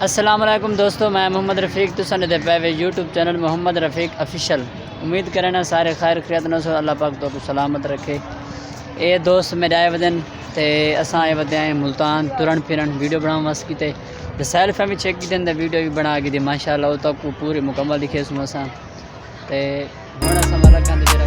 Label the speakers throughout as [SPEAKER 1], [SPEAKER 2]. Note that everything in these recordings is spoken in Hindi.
[SPEAKER 1] अस्सलाम वालेकुम दोस्तों, मैं मोहम्मद रफ़ीक तुसां दे पे यूट्यूब चैनल मोहम्मद रफ़ीक ऑफिशियल। उम्मीद करना सारे खैर खैरियत न सो अल्लाह पाक तो सलामत रखे। ये दोस्त मेरे आए वदन ते असां आए वदे आए मुल्तान तुरन फिरन वीडियो बनाने वास्ते ते सेल्फ भी चेक की वीडियो भी बना के दी माशाल्लाह तक पूरी मुकम्मल दिखे सुन असां ते हुण असां वाला कंदे जरा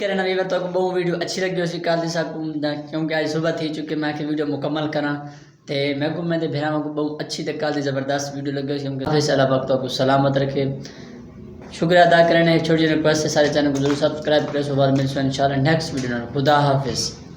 [SPEAKER 1] करना भी तो बहुत वीडियो अच्छी लगी उसी कल दी क्योंकि आज सुबह थी चुके मैं कि वीडियो मुकम्मल करा तो मैं को मैं भेरा को बहुत अच्छी तो कल ज़बरदस्त वीडियो लगी क्योंकि अल्लाह पाक तो सलामत रखे। शुक्रिया अदा करने एक छोटी रिक्वेस्ट है सारे चैनल को जरूर सब्सक्राइब करें। सुबह मिलते हैं इंशाल्लाह नेक्स्ट वीडियो में। खुदा हाफिज़।